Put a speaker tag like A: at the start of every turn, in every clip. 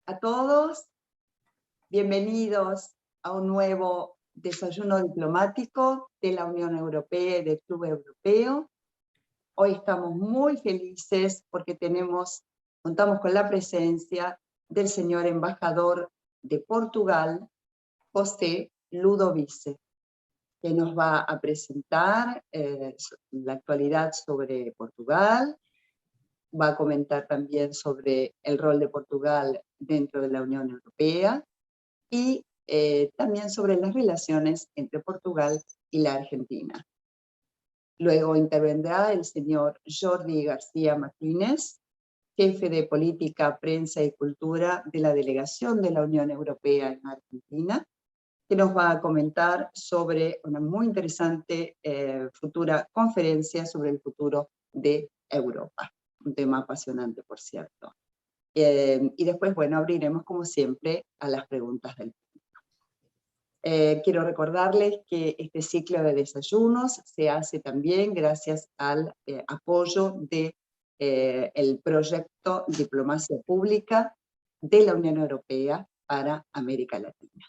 A: a todos, bienvenidos a un nuevo desayuno diplomático de la Unión Europea y del Club Europeo. Hoy estamos muy felices porque contamos con la presencia del señor embajador de Portugal, José Ludovice, que nos va a presentar la actualidad sobre Portugal. Va a comentar también sobre el rol de Portugal dentro de la Unión Europea y también sobre las relaciones entre Portugal y la Argentina. Luego intervendrá el señor Jordi García Martínez, jefe de Política, Prensa y Cultura de la Delegación de la Unión Europea en Argentina, que nos va a comentar sobre una muy interesante futura conferencia sobre el futuro de Europa. Un tema apasionante, por cierto. Y después, bueno, abriremos como siempre a las preguntas del público. Quiero recordarles que este ciclo de desayunos se hace también gracias al apoyo del proyecto Diplomacia Pública de la Unión Europea para América Latina.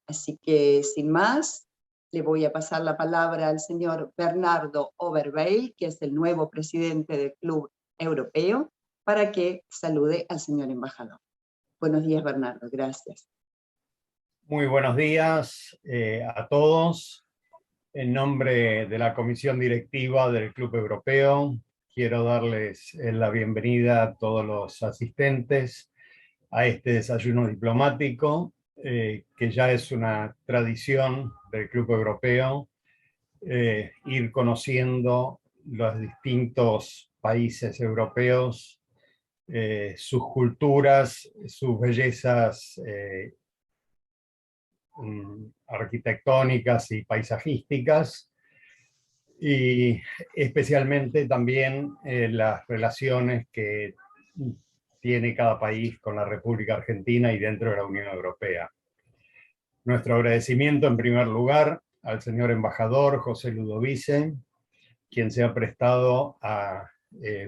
A: Así que, sin más, le voy a pasar la palabra al señor Bernardo Overweil, que es el nuevo presidente del Club Europeo, para que salude al señor embajador. Buenos días, Bernardo, gracias.
B: Muy buenos días a todos. En nombre de la Comisión Directiva del Club Europeo, quiero darles la bienvenida a todos los asistentes a este desayuno diplomático, que ya es una tradición del Club Europeo, ir conociendo los distintos países europeos, sus culturas, sus bellezas arquitectónicas y paisajísticas, y especialmente también las relaciones que tiene cada país con la República Argentina y dentro de la Unión Europea. Nuestro agradecimiento en primer lugar al señor embajador José Ludovice, quien se ha prestado a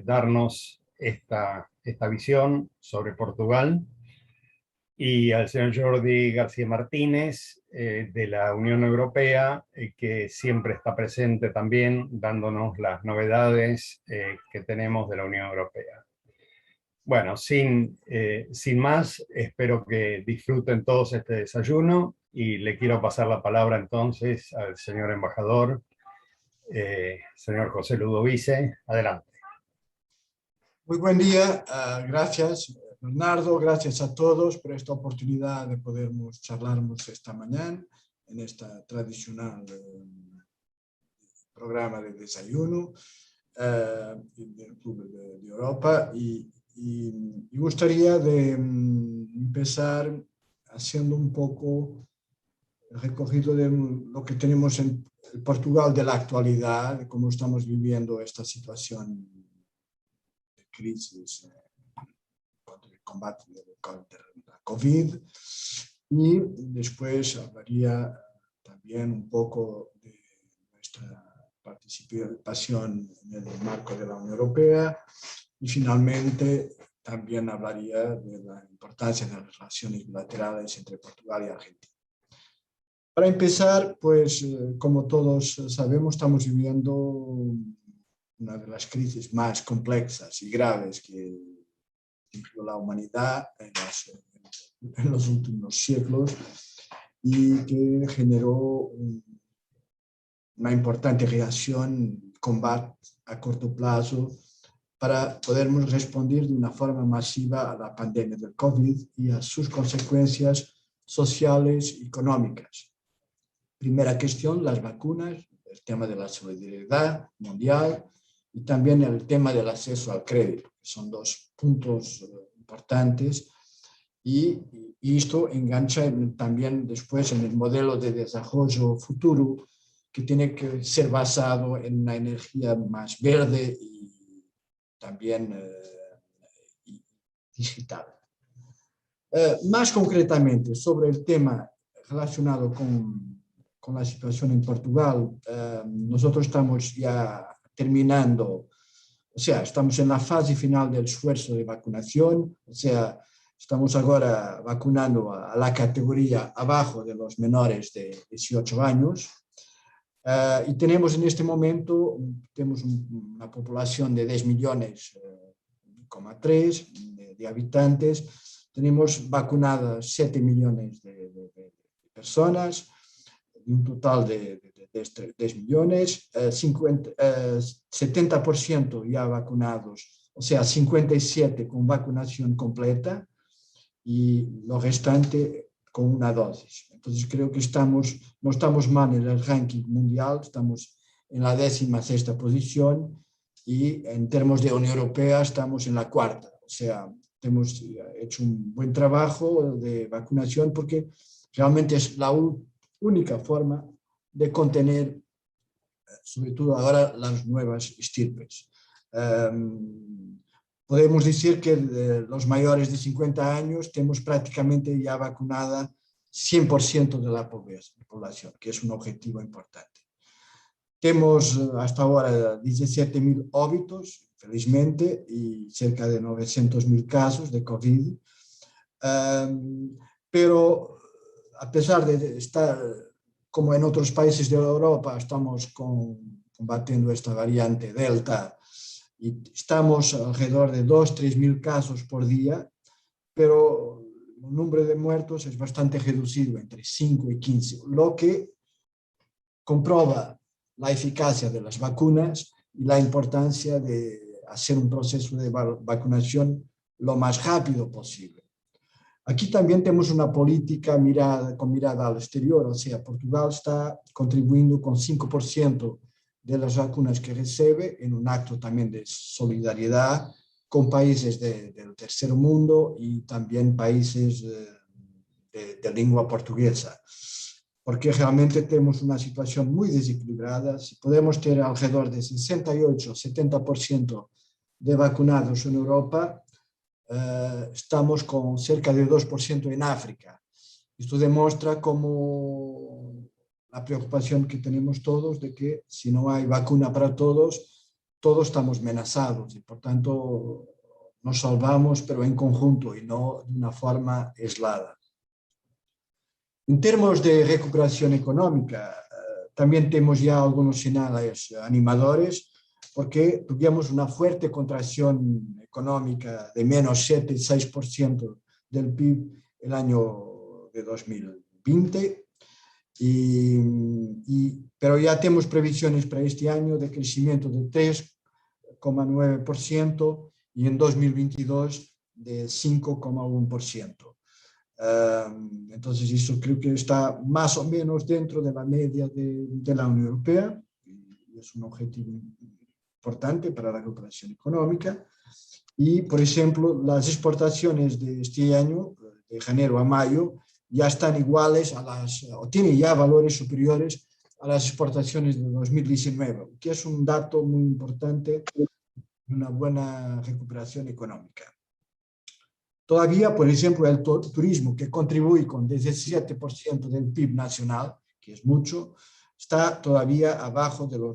B: darnos esta visión sobre Portugal, y al señor Jordi García Martínez de la Unión Europea, que siempre está presente también dándonos las novedades que tenemos de la Unión Europea. Bueno, sin más, espero que disfruten todos este desayuno y le quiero pasar la palabra entonces al señor embajador, señor José Ludovice. Adelante.
C: Muy buen día, gracias Bernardo, gracias a todos por esta oportunidad de podermos charlarmos esta mañana en esta tradicional programa de desayuno del Club de Europa, y gustaría de empezar haciendo un poco el recogido de lo que tenemos en Portugal de la actualidad, de cómo estamos viviendo esta situación de crisis contra el combate contra la COVID, y después hablaría también un poco de nuestra participación en el marco de la Unión Europea, y finalmente también hablaría de la importancia de las relaciones bilaterales entre Portugal y Argentina. Para empezar, pues como todos sabemos, estamos viviendo una de las crisis más complexas y graves que vivió la humanidad en los últimos siglos, y que generó una importante reacción, combate a corto plazo, para podermos responder de una forma masiva a la pandemia del COVID y a sus consecuencias sociales y económicas. Primera cuestión, las vacunas, el tema de la solidaridad mundial y también el tema del acceso al crédito, que son dos puntos importantes, y esto engancha también después en el modelo de desarrollo futuro, que tiene que ser basado en una energía más verde y también digital. Más concretamente, sobre el tema relacionado con la situación en Portugal, nosotros estamos ya terminando, o sea, estamos en la fase final del esfuerzo de vacunación, o sea, Estamos ahora vacunando a la categoría abajo de los menores de 18 años. Y tenemos en este momento una población de 10 millones, 3 de habitantes. Tenemos vacunadas 7 millones de personas, de un total de 10 millones, 70% ya vacunados, o sea, 57 con vacunación completa y lo restante con una dosis. Entonces creo que no estamos mal en el ranking mundial, estamos en la 16ª posición y en términos de Unión Europea estamos en la 4ª. O sea, hemos hecho un buen trabajo de vacunación porque realmente es la única forma de contener, sobre todo ahora, las nuevas estirpes. Podemos decir que de los mayores de 50 años tenemos prácticamente ya vacunada 100% de la población, que es un objetivo importante. Tenemos hasta ahora 17.000 óbitos, felizmente, y cerca de 900.000 casos de COVID. Pero a pesar de estar, como en otros países de Europa, estamos combatiendo esta variante Delta y estamos alrededor de 2.000–3.000 casos por día, pero el número de muertos es bastante reducido, entre 5 y 15, lo que comprueba la eficacia de las vacunas y la importancia de hacer un proceso de vacunación lo más rápido posible. Aquí también tenemos una política con mirada al exterior, o sea, Portugal está contribuyendo con 5% de las vacunas que recibe en un acto también de solidaridad con países del tercer mundo y también países de lengua portuguesa, porque realmente tenemos una situación muy desequilibrada. Si podemos tener alrededor de 68–70% de vacunados en Europa, estamos con cerca de 2% en África. Esto demuestra cómo la preocupación que tenemos todos de que si no hay vacuna para todos, todos estamos amenazados y por tanto nos salvamos, pero en conjunto y no de una forma aislada. En términos de recuperación económica, también tenemos ya algunos señales animadores, porque tuvimos una fuerte contracción económica de menos 7–6% del PIB el año de 2020, pero ya tenemos previsiones para este año de crecimiento de 3,9% y en 2022 de 5,1%. Entonces eso creo que está más o menos dentro de la media de la Unión Europea y es un objetivo importante para la recuperación económica. Y, por ejemplo, las exportaciones de este año, de enero a mayo, ya están iguales o tienen ya valores superiores a las exportaciones de 2019, que es un dato muy importante de una buena recuperación económica. Todavía, por ejemplo, el turismo, que contribuye con 17% del PIB nacional, que es mucho, está todavía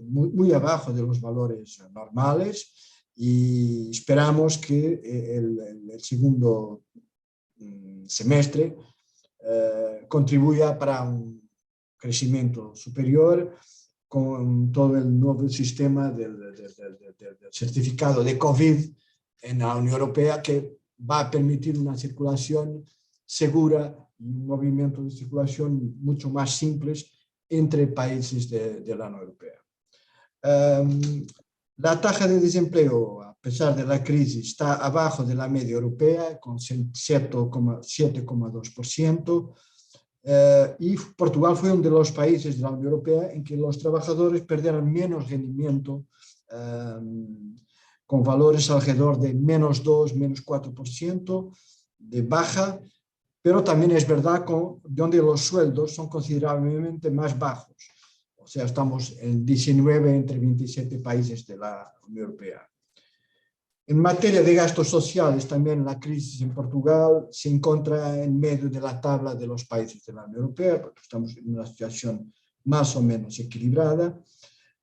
C: muy abajo de los valores normales y esperamos que el segundo semestre contribuya para un crecimiento superior con todo el nuevo sistema del certificado de COVID en la Unión Europea, que va a permitir una circulación segura y un movimiento de circulación mucho más simples entre países de la Unión Europea. La tasa de desempleo, a pesar de la crisis, está abajo de la media europea, con 7,2%, y Portugal fue uno de los países de la Unión Europea en que los trabajadores perdieron menos rendimiento, con valores alrededor de -2, -4% de baja, pero también es verdad donde los sueldos son considerablemente más bajos. O sea, estamos en 19 entre 27 países de la Unión Europea. En materia de gastos sociales, también la crisis en Portugal se encuentra en medio de la tabla de los países de la Unión Europea, porque estamos en una situación más o menos equilibrada,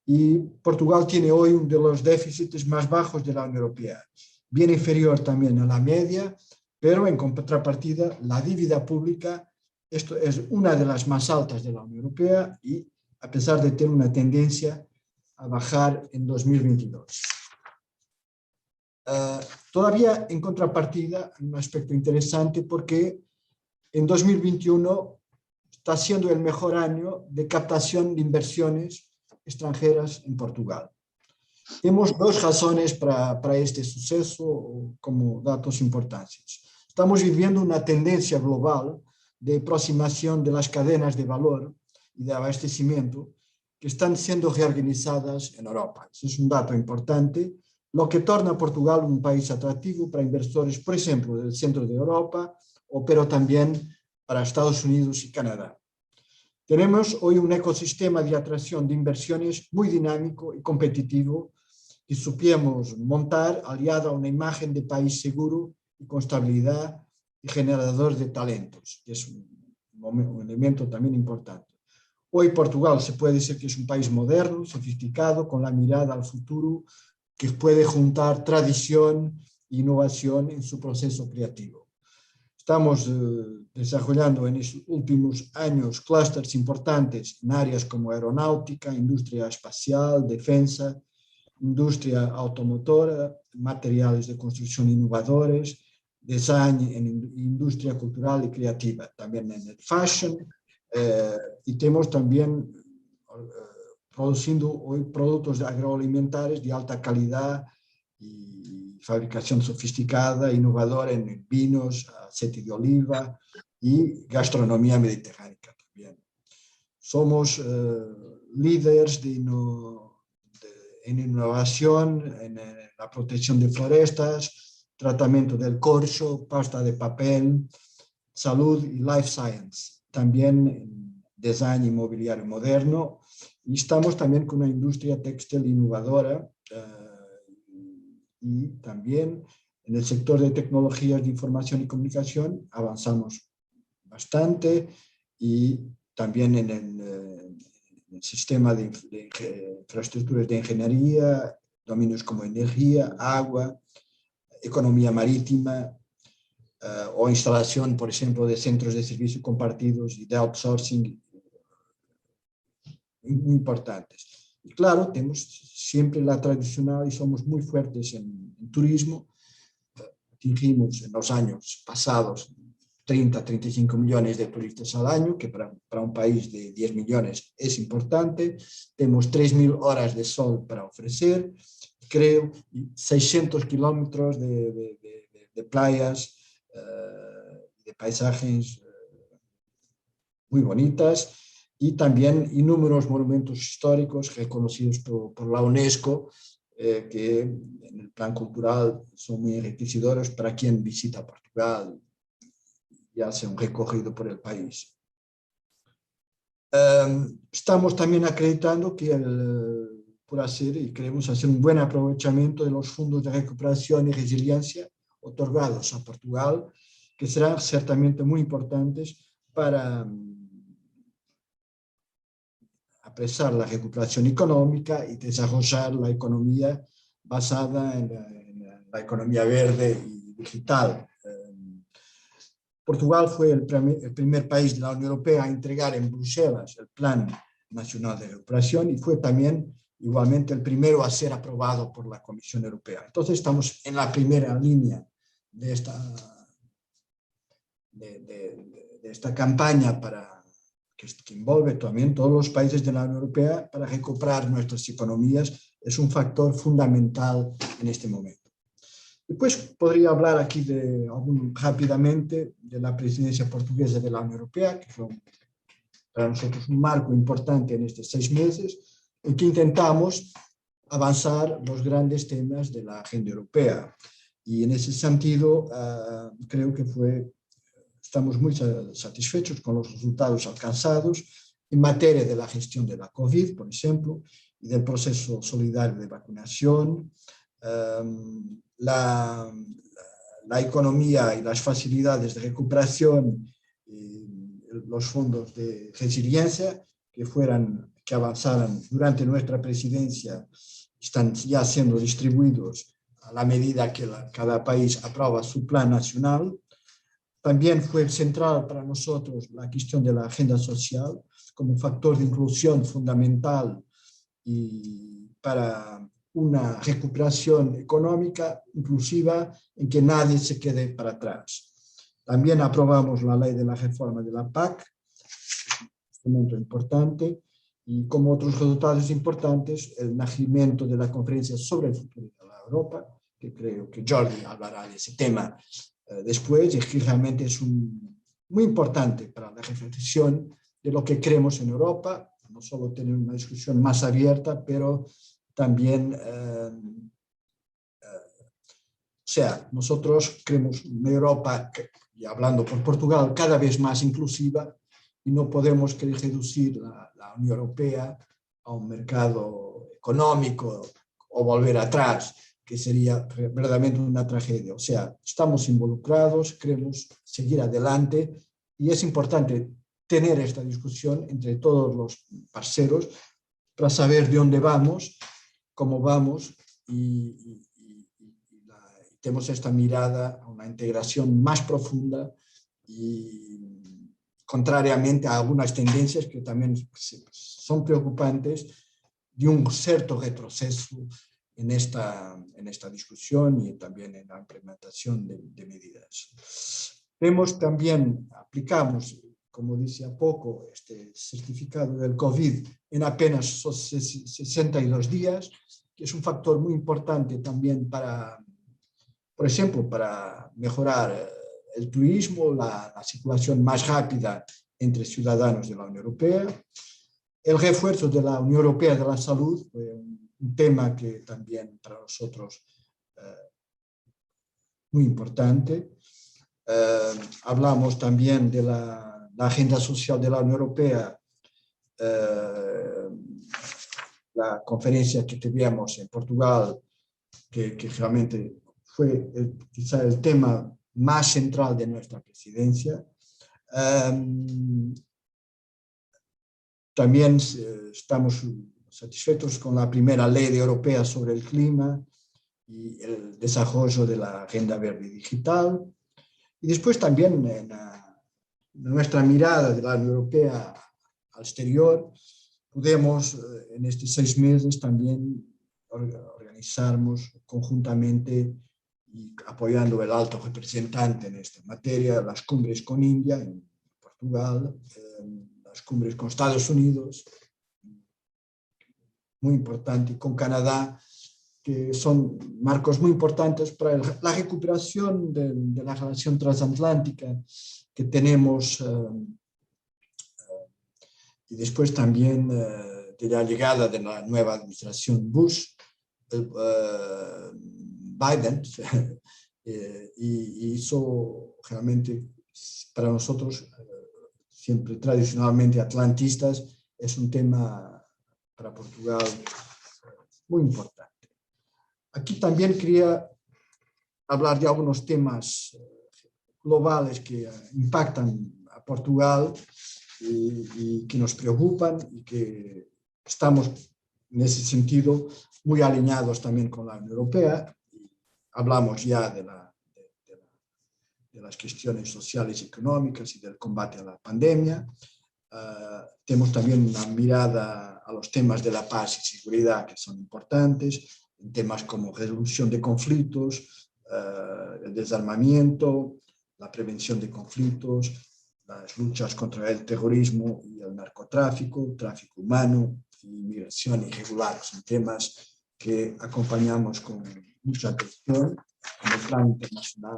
C: y Portugal tiene hoy uno de los déficits más bajos de la Unión Europea, bien inferior también a la media, pero en contrapartida la deuda pública, esto es una de las más altas de la Unión Europea y a pesar de tener una tendencia a bajar en 2022. Todavía en contrapartida, un aspecto interesante porque en 2021 está siendo el mejor año de captación de inversiones extranjeras en Portugal. Tenemos dos razones para este suceso como datos importantes. Estamos viviendo una tendencia global de aproximación de las cadenas de valor y de abastecimiento que están siendo reorganizadas en Europa. Ese es un dato importante, lo que torna a Portugal un país atractivo para inversores, por ejemplo, del centro de Europa, pero también para Estados Unidos y Canadá. Tenemos hoy un ecosistema de atracción de inversiones muy dinámico y competitivo que supimos montar aliado a una imagen de país seguro y con estabilidad y generador de talentos, que es un elemento también importante. Hoy Portugal se puede decir que es un país moderno, sofisticado, con la mirada al futuro, que puede juntar tradición e innovación en su proceso creativo. Estamos desarrollando en estos últimos años clústeres importantes en áreas como aeronáutica, industria espacial, defensa, industria automotora, materiales de construcción innovadores, design en industria cultural y creativa, también en el fashion, y tenemos también produciendo hoy productos agroalimentarios de alta calidad y fabricación sofisticada, innovadora en vinos, aceite de oliva y gastronomía mediterránea también. Somos líderes en innovación, en la protección de florestas, tratamiento del corcho, pasta de papel, salud y life science, también en design inmobiliario moderno, y estamos también con una industria textil innovadora y también en el sector de tecnologías de información y comunicación avanzamos bastante y también en el sistema de infraestructuras de ingeniería, dominios como energía, agua, economía marítima o instalación, por ejemplo, de centros de servicio compartidos y de outsourcing muy importantes. Y claro, tenemos siempre la tradicional y somos muy fuertes en turismo. Atingimos en los años pasados 30, 35 millones de turistas al año, que para un país de 10 millones es importante. Tenemos 3.000 horas de sol para ofrecer, creo, 600 kilómetros de playas, de paisajes muy bonitas y también inúmeros monumentos históricos reconocidos por la UNESCO, que en el plan cultural son muy enriquecedores para quien visita Portugal y hace un recorrido por el país. Estamos también acreditando que por hacer y queremos hacer un buen aprovechamiento de los fondos de recuperación y resiliencia otorgados a Portugal, que serán ciertamente muy importantes para apresar la recuperación económica y desarrollar la economía basada en la economía verde y digital. Portugal fue el primer país de la Unión Europea a entregar en Bruselas el Plan Nacional de Recuperación y fue también igualmente el primero a ser aprobado por la Comisión Europea. Entonces estamos en la primera línea de esta campaña que envuelve también todos los países de la Unión Europea para recuperar nuestras economías. Es un factor fundamental en este momento. Después podría hablar aquí rápidamente de la presidencia portuguesa de la Unión Europea, que fue para nosotros un marco importante en estos 6 meses, en que intentamos avanzar los grandes temas de la agenda europea. Y en ese sentido, creo que estamos muy satisfechos con los resultados alcanzados en materia de la gestión de la COVID, por ejemplo, y del proceso solidario de vacunación, la economía y las facilidades de recuperación, los fondos de resiliencia que avanzaran durante nuestra presidencia, están ya siendo distribuidos a la medida que cada país aprueba su plan nacional, También fue central para nosotros la cuestión de la agenda social como un factor de inclusión fundamental y para una recuperación económica inclusiva en que nadie se quede para atrás. También aprobamos la ley de la reforma de la PAC, un instrumento importante, y como otros resultados importantes, el nacimiento de la conferencia sobre el futuro de la Europa, que creo que Jordi hablará de ese tema después, y que realmente es muy importante para la reflexión de lo que creemos en Europa, no solo tener una discusión más abierta, pero también, o sea, nosotros creemos una Europa, y hablando por Portugal, cada vez más inclusiva, y no podemos querer reducir la Unión Europea a un mercado económico o volver atrás, que sería verdaderamente una tragedia. O sea, estamos involucrados, queremos seguir adelante, y es importante tener esta discusión entre todos los parceros para saber de dónde vamos, cómo vamos, y tenemos esta mirada a una integración más profunda y contrariamente a algunas tendencias que también son preocupantes, de un cierto retroceso en esta discusión y también en la implementación de medidas. Vemos también, aplicamos, como decía poco, este certificado del COVID en apenas 62 días, que es un factor muy importante también para, por ejemplo, para mejorar el turismo, la circulación más rápida entre ciudadanos de la Unión Europea. El refuerzo de la Unión Europea de la salud fue un tema que también para nosotros muy importante. Hablamos también de la agenda social de la Unión Europea, la conferencia que tuvimos en Portugal, que realmente fue quizá el tema más central de nuestra presidencia. También estamos satisfechos con la primera ley europea sobre el clima y el desarrollo de la agenda verde digital. Y después también en nuestra mirada de la Unión Europea al exterior, podemos en estos 6 meses también organizarnos conjuntamente y apoyando el alto representante en esta materia, las cumbres con India en Portugal, las cumbres con Estados Unidos, muy importante, con Canadá, que son marcos muy importantes para la recuperación de la relación transatlántica que tenemos, y después también de la llegada de la nueva administración Bush, Biden, y eso realmente para nosotros, siempre tradicionalmente atlantistas, es un tema para Portugal muy importante. Aquí también quería hablar de algunos temas globales que impactan a Portugal y que nos preocupan y que estamos en ese sentido muy alineados también con la Unión Europea. Hablamos ya de las cuestiones sociales y económicas y del combate a la pandemia. Tenemos también una mirada a los temas de la paz y seguridad que son importantes, en temas como resolución de conflictos, el desarmamiento, la prevención de conflictos, las luchas contra el terrorismo y el narcotráfico, tráfico humano y migración irregular. Son temas que acompañamos con mucha atención en el plan internacional.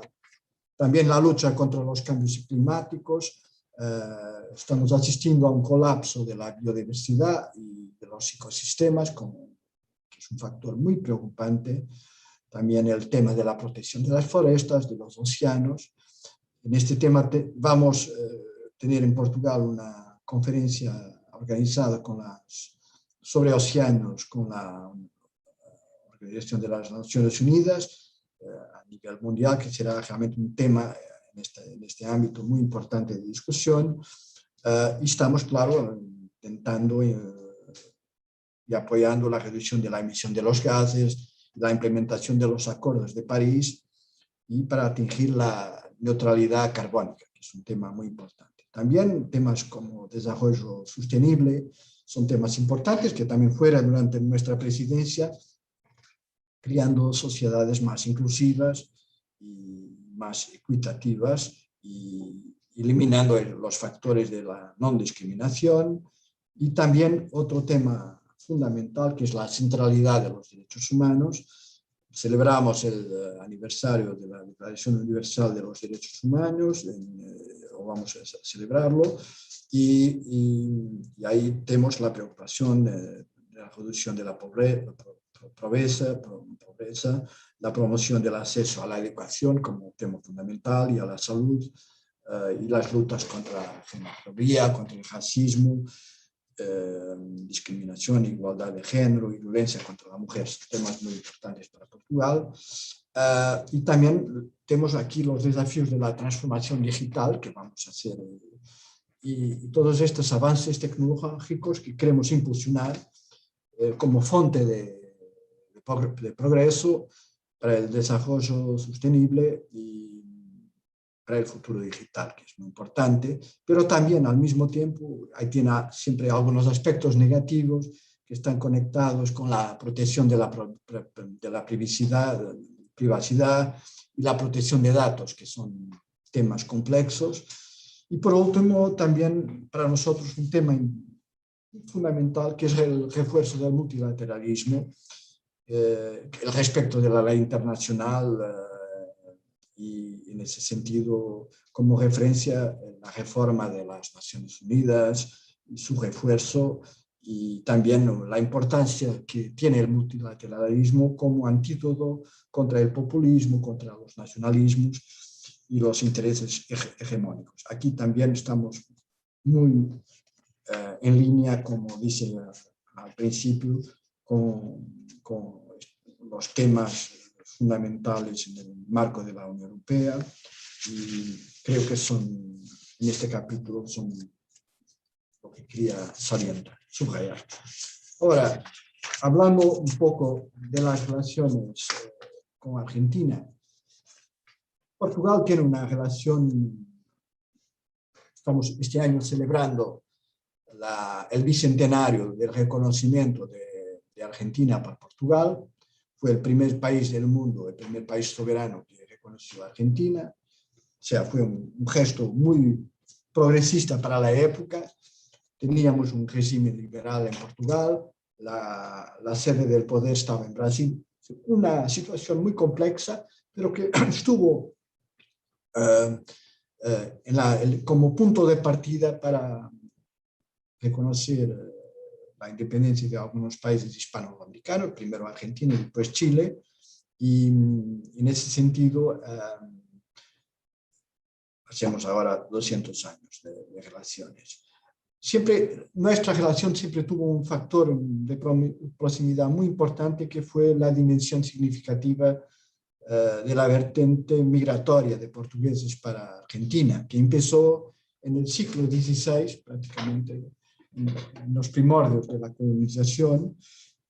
C: También la lucha contra los cambios climáticos. Estamos asistiendo a un colapso de la biodiversidad y de los ecosistemas, que es un factor muy preocupante. También el tema de la protección de las forestas, de los océanos. En este tema vamos a tener en Portugal una conferencia organizada sobre océanos con la Organización de las Naciones Unidas a nivel mundial, que será realmente un tema en este ámbito muy importante de discusión. Y estamos, claro, intentando y apoyando la reducción de la emisión de los gases, la implementación de los acuerdos de París y para atingir la neutralidad carbónica, que es un tema muy importante. También temas como desarrollo sostenible son temas importantes que también fueron durante nuestra presidencia, creando sociedades más inclusivas y más equitativas y eliminando los factores de la no discriminación. Y también otro tema fundamental que es la centralidad de los derechos humanos. Celebramos el aniversario de la Declaración Universal de los Derechos Humanos, o vamos a celebrarlo, y ahí tenemos la preocupación de la reducción de la pobreza, la promoción del acceso a la educación como tema fundamental y a la salud, y las luchas contra la xenofobia, contra el racismo, discriminación, igualdad de género y violencia contra la mujer, temas muy importantes para Portugal. Y también tenemos aquí los desafíos de la transformación digital que vamos a hacer y todos estos avances tecnológicos que queremos impulsionar como fuente de progreso para el desarrollo sostenible y para el futuro digital, que es muy importante, pero también al mismo tiempo tiene siempre algunos aspectos negativos que están conectados con la protección de la privacidad y la protección de datos, que son temas complejos. Y por último, también para nosotros un tema fundamental que es el refuerzo del multilateralismo, el respeto de la ley internacional, y en ese sentido, como referencia, la reforma de las Naciones Unidas y su refuerzo, y también la importancia que tiene el multilateralismo como antídoto contra el populismo, contra los nacionalismos y los intereses hegemónicos. Aquí también estamos muy en línea, como dice al principio, con los temas fundamentales en el marco de la Unión Europea, y creo que en este capítulo son lo que quería subrayar. Ahora, hablando un poco de las relaciones con Argentina, Portugal tiene una relación, estamos este año celebrando el bicentenario del reconocimiento de Argentina por Portugal. Fue el primer país del mundo, el primer país soberano que reconoció a Argentina. O sea, fue un gesto muy progresista para la época. Teníamos un régimen liberal en Portugal, la sede del poder estaba en Brasil. Una situación muy compleja, pero que estuvo como punto de partida para reconocer la independencia de algunos países hispanoamericanos, primero Argentina y después Chile, y en ese sentido hacemos ahora 200 años de relaciones. Nuestra relación siempre tuvo un factor de proximidad muy importante, que fue la dimensión significativa de la vertiente migratoria de portugueses para Argentina, que empezó en el siglo XVI, prácticamente en los primordios de la colonización,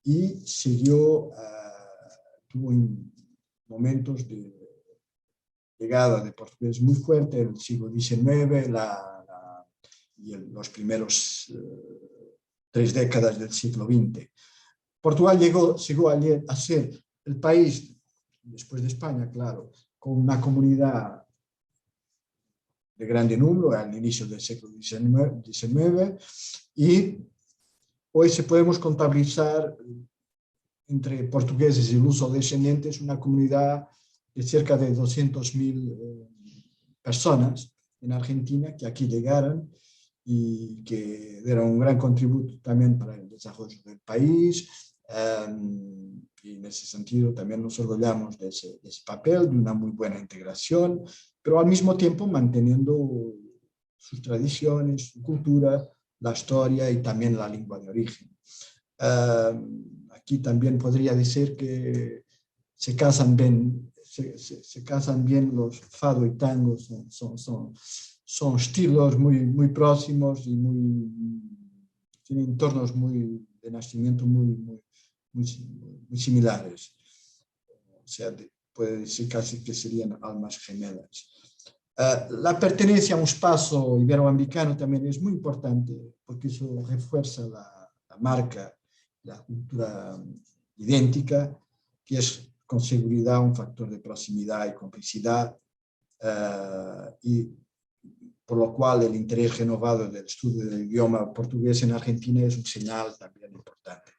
C: y tuvo momentos de llegada de portugueses muy fuerte en el siglo XIX y en los primeros 3 décadas del siglo XX. Portugal llegó a ser el país, después de España, claro, con una comunidad de grande número al inicio del siglo XIX, y hoy se podemos contabilizar entre portugueses y luso-descendientes una comunidad de cerca de 200.000 personas en Argentina que aquí llegaron y que dieron un gran contributo también para el desarrollo del país. Y en ese sentido también nos orgullamos de ese papel, de una muy buena integración, pero al mismo tiempo manteniendo sus tradiciones, su cultura, la historia y también la lengua de origen. Aquí también podría decir que se casan bien los fado y tango, son estilos muy próximos y tienen entornos de nacimiento muy similares. O sea, puede decir casi que serían almas gemelas. La pertenencia a un espacio iberoamericano también es muy importante porque eso refuerza la marca, la cultura idéntica, que es con seguridad un factor de proximidad y complicidad, y por lo cual el interés renovado del estudio del idioma portugués en Argentina es un señal también importante.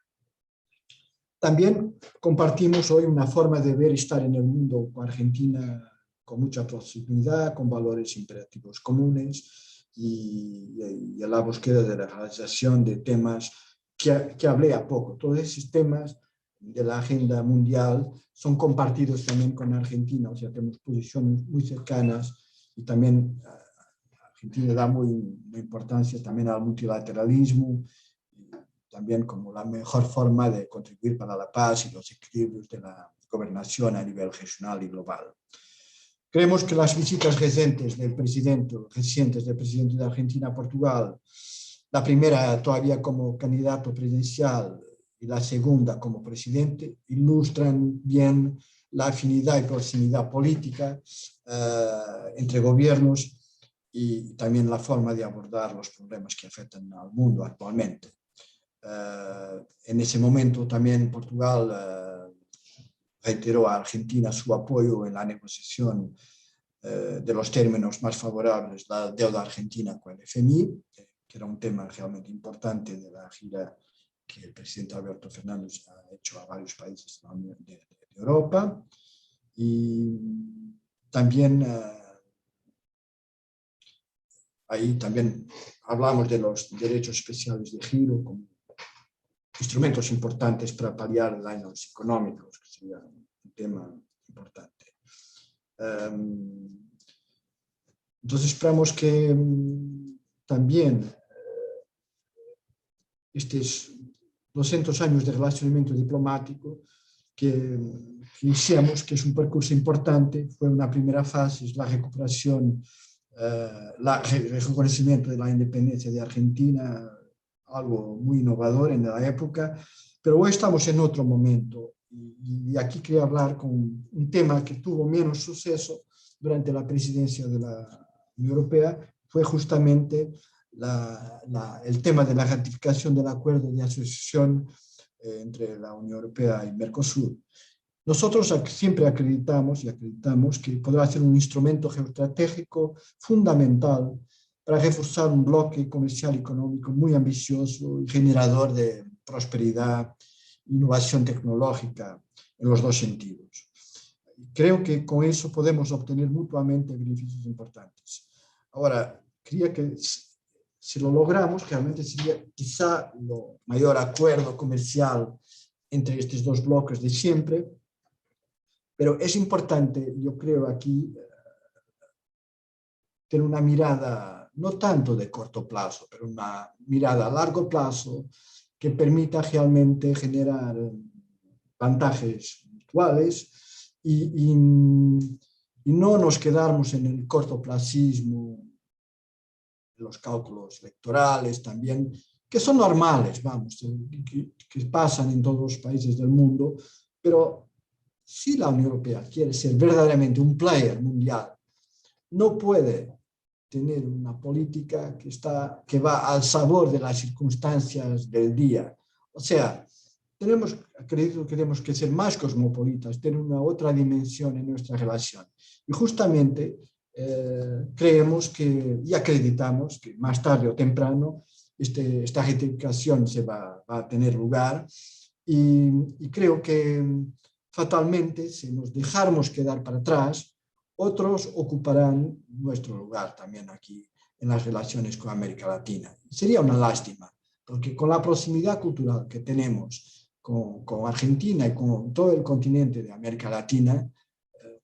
C: También compartimos hoy una forma de ver y estar en el mundo con Argentina con mucha proximidad, con valores imperativos comunes y la búsqueda de la realización de temas que hablé a poco. Todos esos temas de la agenda mundial son compartidos también con Argentina, o sea, tenemos posiciones muy cercanas y también Argentina da muy importancia también al multilateralismo, también como la mejor forma de contribuir para la paz y los equilibrios de la gobernación a nivel regional y global. Creemos que las visitas recientes del presidente de Argentina a Portugal, la primera todavía como candidato presidencial y la segunda como presidente, ilustran bien la afinidad y proximidad política entre gobiernos y también la forma de abordar los problemas que afectan al mundo actualmente. En ese momento también Portugal reiteró a Argentina su apoyo en la negociación de los términos más favorables de la deuda argentina con el FMI, que era un tema realmente importante de la gira que el presidente Alberto Fernández ha hecho a varios países de Europa. Y también ahí también hablamos de los derechos especiales de giro como instrumentos importantes para paliar daños económicos, que sería un tema importante. Entonces esperamos que también estos 200 años de relacionamiento diplomático que iniciamos, que es un percurso importante, fue una primera fase, es la recuperación, el reconocimiento de la independencia de Argentina, algo muy innovador en la época, pero hoy estamos en otro momento y aquí quería hablar con un tema que tuvo menos suceso durante la presidencia de la Unión Europea, fue justamente el tema de la ratificación del acuerdo de asociación entre la Unión Europea y Mercosur. Nosotros siempre acreditamos que podrá ser un instrumento geoestratégico fundamental para reforzar un bloque comercial y económico muy ambicioso y generador de prosperidad e innovación tecnológica en los dos sentidos. Creo que con eso podemos obtener mutuamente beneficios importantes. Ahora, quería que si lo logramos, realmente sería quizá el mayor acuerdo comercial entre estos dos bloques de siempre, pero es importante, yo creo aquí, tener una mirada no tanto de corto plazo, pero una mirada a largo plazo que permita realmente generar vantajes mutuales y no nos quedarnos en el cortoplacismo, los cálculos electorales también, que son normales, vamos, que pasan en todos los países del mundo, pero si la Unión Europea quiere ser verdaderamente un player mundial, no puede tener una política que va al sabor de las circunstancias del día. O sea, acredito que tenemos que ser más cosmopolitas, tener una otra dimensión en nuestra relación. Y justamente creemos y acreditamos que más tarde o temprano esta ratificación va a tener lugar y creo que fatalmente, si nos dejáramos quedar para atrás, otros ocuparán nuestro lugar también aquí en las relaciones con América Latina. Sería una lástima, porque con la proximidad cultural que tenemos con Argentina y con todo el continente de América Latina,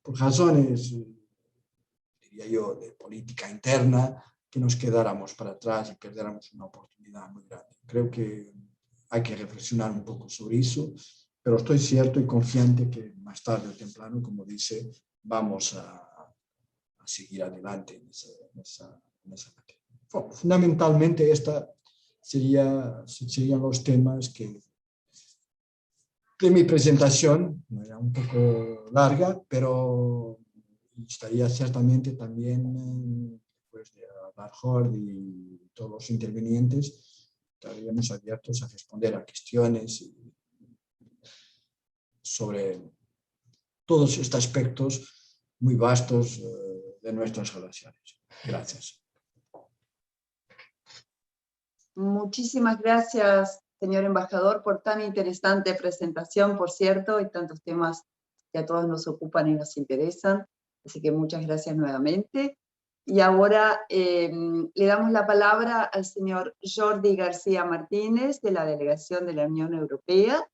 C: por razones, diría yo, de política interna, que nos quedáramos para atrás y perdiéramos una oportunidad muy grande. Creo que hay que reflexionar un poco sobre eso, pero estoy cierto y confiante que más tarde o temprano, como dice, vamos a seguir adelante en esa materia. Fundamentalmente, serían los temas de mi presentación, era un poco larga, pero estaría ciertamente también, pues, de Barjord y todos los intervinientes, estaríamos abiertos a responder a cuestiones sobre todos estos aspectos muy vastos de nuestras relaciones. Gracias.
A: Muchísimas gracias, señor embajador, por tan interesante presentación, por cierto, y tantos temas que a todos nos ocupan y nos interesan. Así que muchas gracias nuevamente. Y ahora le damos la palabra al señor Jordi García Martínez, de la Delegación de la Unión Europea.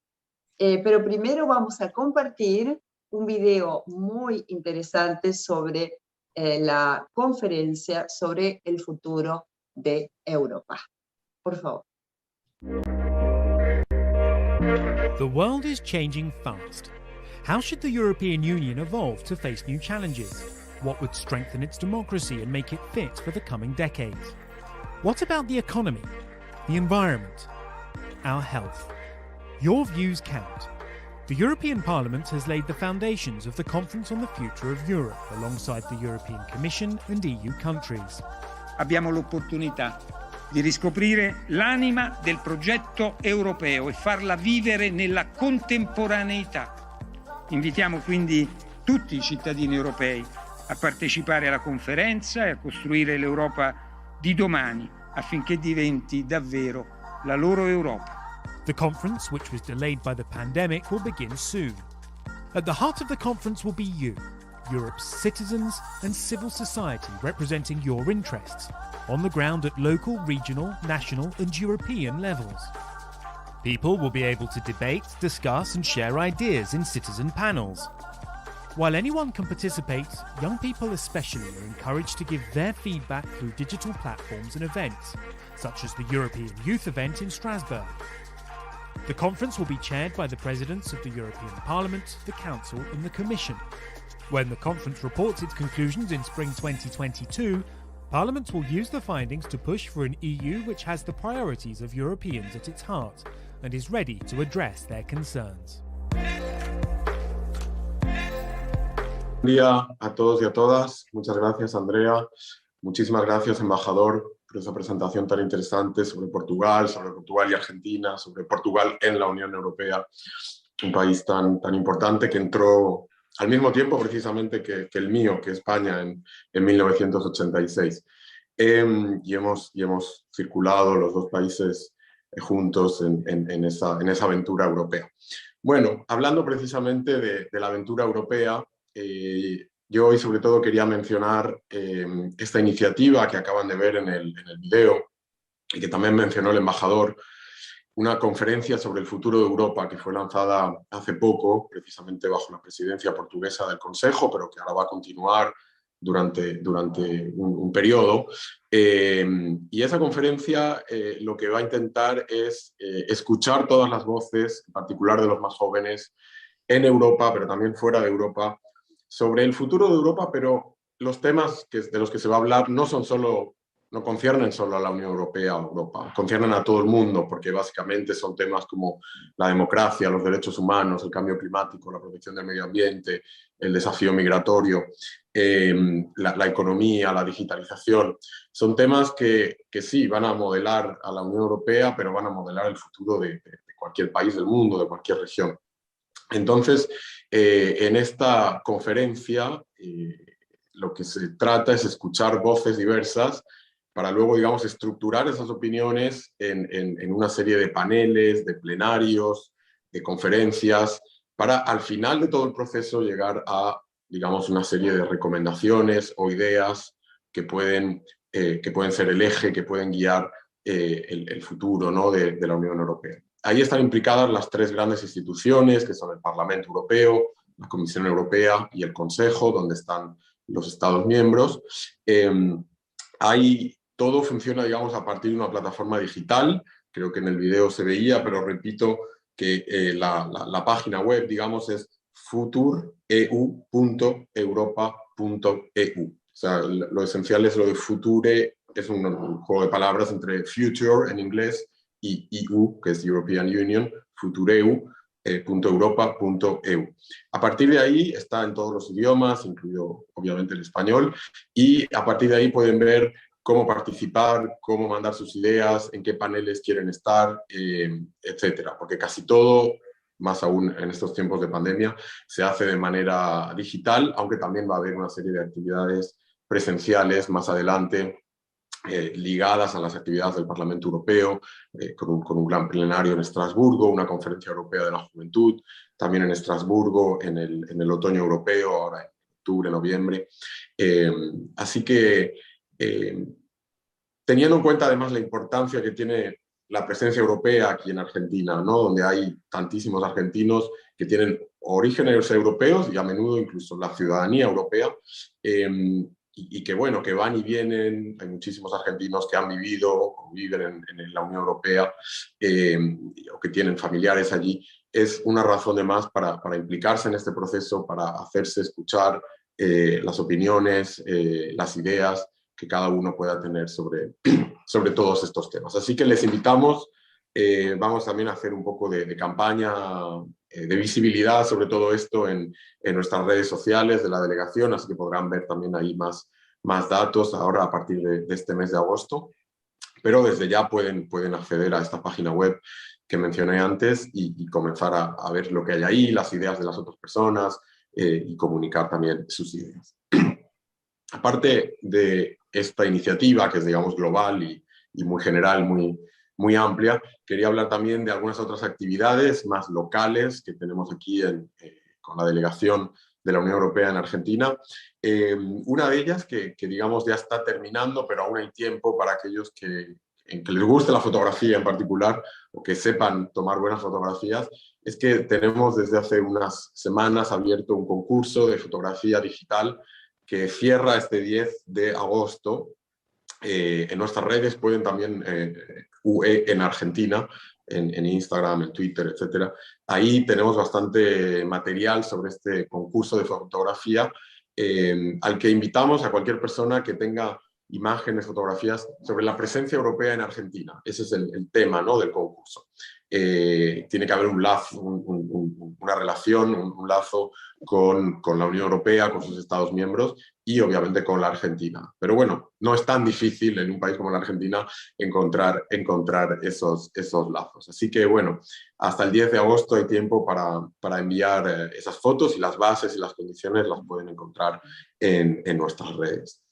A: Pero primero vamos a compartir un video muy interesante sobre la conferencia sobre el futuro de Europa. Por favor.
D: The world is changing fast. How should the European Union evolve to face new challenges? What would strengthen its democracy and make it fit for the coming decades? What about the economy, the environment, our health? Your views count. The European Parliament has laid the foundations of the Conference on the Future of Europe alongside the European Commission and EU countries.
E: Abbiamo l'opportunità di riscoprire l'anima del progetto europeo e farla vivere nella contemporaneità. Invitiamo quindi tutti i cittadini europei a partecipare alla conferenza e a costruire l'Europa di domani affinché diventi davvero la loro Europa.
D: The conference, which was delayed by the pandemic, will begin soon. At the heart of the conference will be you, Europe's citizens and civil society representing your interests, on the ground at local, regional, national and European levels. People will be able to debate, discuss and share ideas in citizen panels. While anyone can participate, young people especially are encouraged to give their feedback through digital platforms and events, such as the European Youth Event in Strasbourg. The conference will be chaired by the Presidents of the European Parliament, the Council and the Commission. When the conference reports its conclusions in spring 2022, Parliament will use the findings to push for an EU which has the priorities of Europeans at its heart and is ready to address their concerns.
F: Buen día a todos y a todas. Muchas gracias, Andrea. Muchísimas gracias, embajador, por esa presentación tan interesante sobre Portugal y Argentina, sobre Portugal en la Unión Europea, un país tan importante que entró al mismo tiempo precisamente que el mío, que España, en 1986. Y hemos circulado los dos países juntos en esa aventura europea. Bueno, hablando precisamente de la aventura europea, yo hoy sobre todo quería mencionar esta iniciativa que acaban de ver en el video y que también mencionó el embajador, una conferencia sobre el futuro de Europa que fue lanzada hace poco, precisamente bajo la presidencia portuguesa del Consejo, pero que ahora va a continuar durante un periodo. Y esa conferencia lo que va a intentar es escuchar todas las voces, en particular de los más jóvenes, en Europa, pero también fuera de Europa, sobre el futuro de Europa, pero los temas de los que se va a hablar no conciernen solo a la Unión Europea o Europa, conciernen a todo el mundo, porque básicamente son temas como la democracia, los derechos humanos, el cambio climático, la protección del medio ambiente, el desafío migratorio, la economía, la digitalización. Son temas que sí van a modelar a la Unión Europea, pero van a modelar el futuro de cualquier país del mundo, de cualquier región. Entonces, en esta conferencia, lo que se trata es escuchar voces diversas para luego, digamos, estructurar esas opiniones en una serie de paneles, de plenarios, de conferencias, para al final de todo el proceso llegar a, digamos, una serie de recomendaciones o ideas que pueden ser el eje, que pueden guiar el futuro, ¿no?, de la Unión Europea. Ahí están implicadas las tres grandes instituciones, que son el Parlamento Europeo, la Comisión Europea y el Consejo, donde están los Estados miembros. Ahí todo funciona, digamos, a partir de una plataforma digital. Creo que en el video se veía, pero repito que la página web, digamos, es futureu.europa.eu. O sea, lo esencial es lo de future, es un juego de palabras entre future en inglés y EU, que es European Union, Futureu, .europa.eu. A partir de ahí está en todos los idiomas, incluido obviamente el español, y a partir de ahí pueden ver cómo participar, cómo mandar sus ideas, en qué paneles quieren estar, etcétera. Porque casi todo, más aún en estos tiempos de pandemia, se hace de manera digital, aunque también va a haber una serie de actividades presenciales más adelante, ligadas a las actividades del Parlamento Europeo, con un gran plenario en Estrasburgo, una conferencia europea de la juventud, también en Estrasburgo, en el otoño europeo, ahora en octubre, noviembre. Así que, teniendo en cuenta además la importancia que tiene la presencia europea aquí en Argentina, ¿no? Donde hay tantísimos argentinos que tienen orígenes europeos y a menudo incluso la ciudadanía europea, y que bueno, que van y vienen, hay muchísimos argentinos que han vivido o viven en la Unión Europea, o que tienen familiares allí, es una razón de más para implicarse en este proceso, para hacerse escuchar las opiniones, las ideas que cada uno pueda tener sobre todos estos temas. Así que les invitamos, vamos también a hacer un poco de campaña, de visibilidad sobre todo esto en nuestras redes sociales de la delegación, así que podrán ver también ahí más datos ahora a partir de este mes de agosto. Pero desde ya pueden acceder a esta página web que mencioné antes y comenzar a ver lo que hay ahí, las ideas de las otras personas, y comunicar también sus ideas. Aparte de esta iniciativa, que es, digamos, global y muy general, muy amplia, quería hablar también de algunas otras actividades más locales que tenemos aquí con la delegación de la Unión Europea en Argentina. Una de ellas que digamos ya está terminando, pero aún hay tiempo para aquellos que les guste la fotografía en particular o que sepan tomar buenas fotografías, es que tenemos desde hace unas semanas abierto un concurso de fotografía digital que cierra este 10 de agosto. En nuestras redes pueden también, UE en Argentina, en Instagram, en Twitter, etc. Ahí tenemos bastante material sobre este concurso de fotografía, al que invitamos a cualquier persona que tenga imágenes, fotografías sobre la presencia europea en Argentina. Ese es el tema, ¿no?, del concurso. Tiene que haber un lazo, una relación, un lazo con la Unión Europea, con sus Estados miembros y obviamente con la Argentina. Pero bueno, no es tan difícil en un país como la Argentina encontrar esos lazos. Así que bueno, hasta el 10 de agosto hay tiempo para enviar esas fotos, y las bases y las condiciones las pueden encontrar en nuestras redes.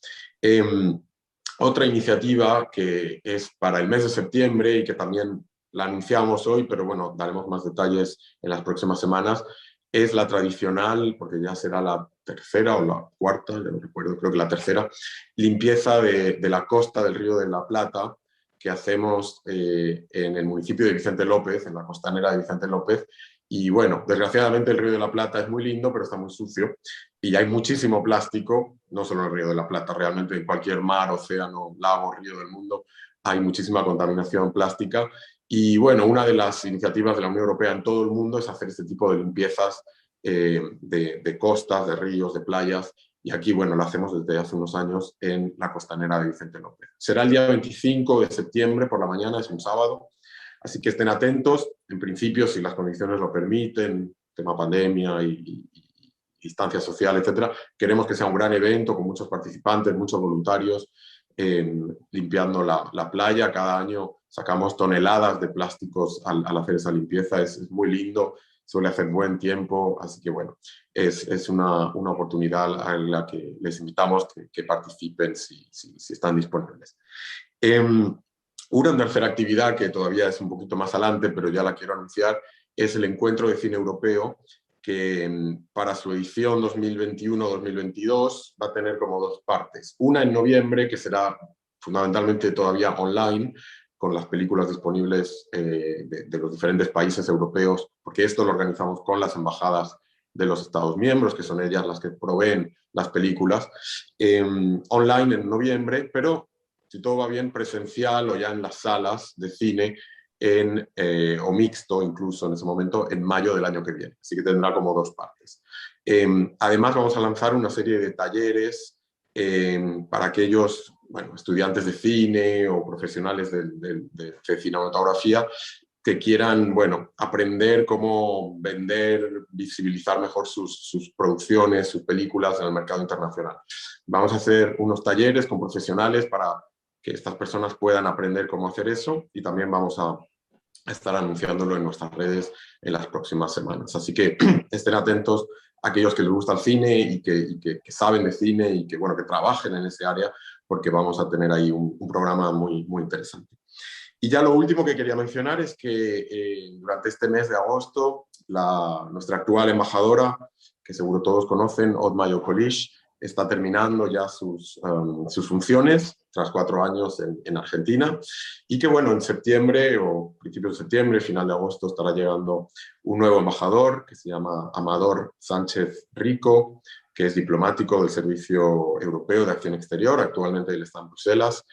F: Otra iniciativa que es para el mes de septiembre y que también la anunciamos hoy, pero bueno, daremos más detalles en las próximas semanas, es la tradicional, porque ya será la tercera o la cuarta, ya no recuerdo, creo que la tercera, limpieza de la costa del Río de la Plata, que hacemos en el municipio de Vicente López, en la costanera de Vicente López. Y bueno, desgraciadamente el Río de la Plata es muy lindo, pero está muy sucio, y hay muchísimo plástico, no solo en el Río de la Plata, realmente en cualquier mar, océano, lago, río del mundo, hay muchísima contaminación plástica. Y bueno, una de las iniciativas de la Unión Europea en todo el mundo es hacer este tipo de limpiezas de costas, de ríos, de playas, y aquí, bueno, lo hacemos desde hace unos años en la costanera de Vicente López. Será el día 25 de septiembre por la mañana, es un sábado, así que estén atentos. En principio, si las condiciones lo permiten, tema pandemia y distancia social, etcétera, queremos que sea un gran evento con muchos participantes, muchos voluntarios, limpiando la playa. Cada año sacamos toneladas de plásticos al hacer esa limpieza, es muy lindo, suele hacer buen tiempo, así que bueno, es una oportunidad a la que les invitamos que participen si están disponibles. Una tercera actividad que todavía es un poquito más adelante, pero ya la quiero anunciar, es el Encuentro de Cine Europeo, que para su edición 2021-2022 va a tener como dos partes. Una en noviembre, que será fundamentalmente todavía online, con las películas disponibles de los diferentes países europeos, porque esto lo organizamos con las embajadas de los Estados miembros, que son ellas las que proveen las películas, online en noviembre, pero si todo va bien, presencial o ya en las salas de cine, o mixto incluso en ese momento, en mayo del año que viene. Así que tendrá como dos partes. Además vamos a lanzar una serie de talleres para aquellos, bueno, estudiantes de cine o profesionales de cinematografía, que quieran, bueno, aprender cómo vender, visibilizar mejor sus producciones, sus películas en el mercado internacional. Vamos a hacer unos talleres con profesionales para que estas personas puedan aprender cómo hacer eso, y también vamos a estar anunciándolo en nuestras redes en las próximas semanas. Así que estén atentos a aquellos que les gusta el cine y que saben de cine y que, bueno, que trabajen en ese área, porque vamos a tener ahí un programa muy, muy interesante. Y ya lo último que quería mencionar es que durante este mes de agosto, nuestra actual embajadora, que seguro todos conocen, Otma Yokolish, está terminando ya sus funciones tras 4 años en Argentina, y que, bueno, en septiembre o principios de septiembre, final de agosto, estará llegando un nuevo embajador que se llama Amador Sánchez Rico, que es diplomático del Servicio Europeo de Acción Exterior. Actualmente él está en Bruselas,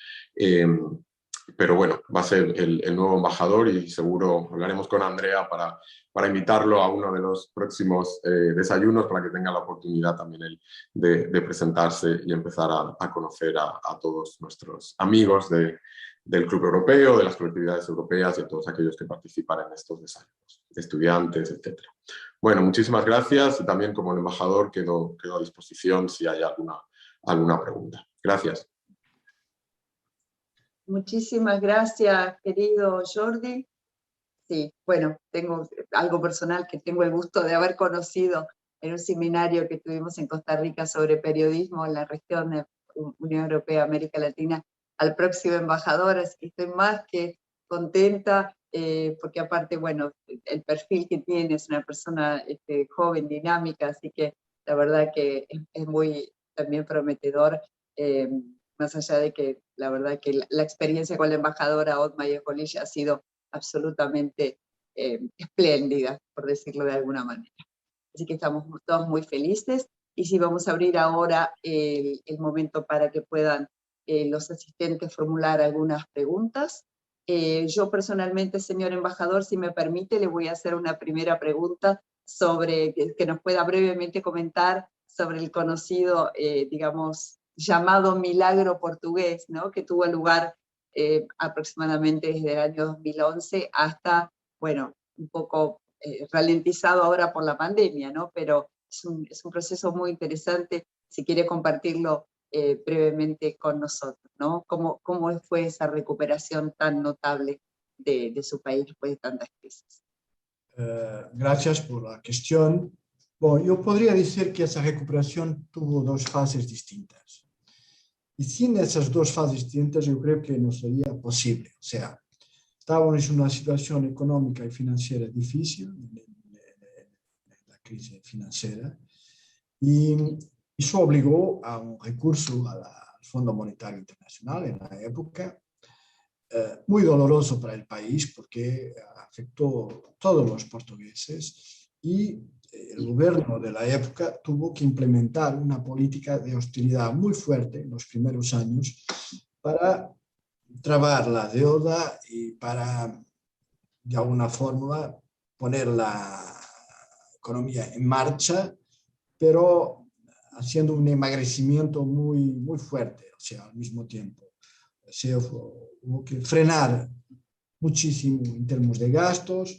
F: pero bueno, va a ser el nuevo embajador, y seguro hablaremos con Andrea para invitarlo a uno de los próximos desayunos, para que tenga la oportunidad también él de presentarse y empezar a conocer a todos nuestros amigos del Club Europeo, de las colectividades europeas y a todos aquellos que participan en estos desayunos, estudiantes, etc. Bueno, muchísimas gracias, y también como el embajador quedo a disposición si hay alguna pregunta. Gracias.
A: Muchísimas gracias, querido Jordi. Sí, bueno, tengo algo personal que tengo el gusto de haber conocido en un seminario que tuvimos en Costa Rica sobre periodismo en la región de Unión Europea, América Latina, al próximo embajador, así que estoy más que contenta, porque aparte, bueno, el perfil que tiene es una persona joven, dinámica, así que la verdad que es muy también prometedor, más allá de que la verdad que la experiencia con la embajadora Otma Yokolish ha sido absolutamente espléndida, por decirlo de alguna manera. Así que estamos todos muy felices, y sí, vamos a abrir ahora el momento para que puedan los asistentes formular algunas preguntas. Yo personalmente, señor embajador, si me permite, le voy a hacer una primera pregunta sobre que nos pueda brevemente comentar sobre el conocido, digamos, llamado milagro portugués, ¿no?, que tuvo lugar aproximadamente desde el año 2011 hasta, bueno, un poco ralentizado ahora por la pandemia, ¿no? Pero es un proceso muy interesante, si quiere compartirlo brevemente con nosotros, ¿no? ¿Cómo fue esa recuperación tan notable de su país después de tantas crisis?
C: Gracias por la cuestión. Bueno, yo podría decir que esa recuperación tuvo 2 fases distintas. Y sin esas 2 fases distintas yo creo que no sería posible. O sea, estábamos en una situación económica y financiera difícil, la crisis financiera, y eso obligó a un recurso al Fondo Monetario Internacional en la época, muy doloroso para el país porque afectó a todos los portugueses, y el gobierno de la época tuvo que implementar una política de austeridad muy fuerte en los primeros años para trabar la deuda y para, de alguna forma, poner la economía en marcha, pero haciendo un emagrecimiento muy, muy fuerte, o sea, al mismo tiempo. O sea, hubo que frenar muchísimo en términos de gastos,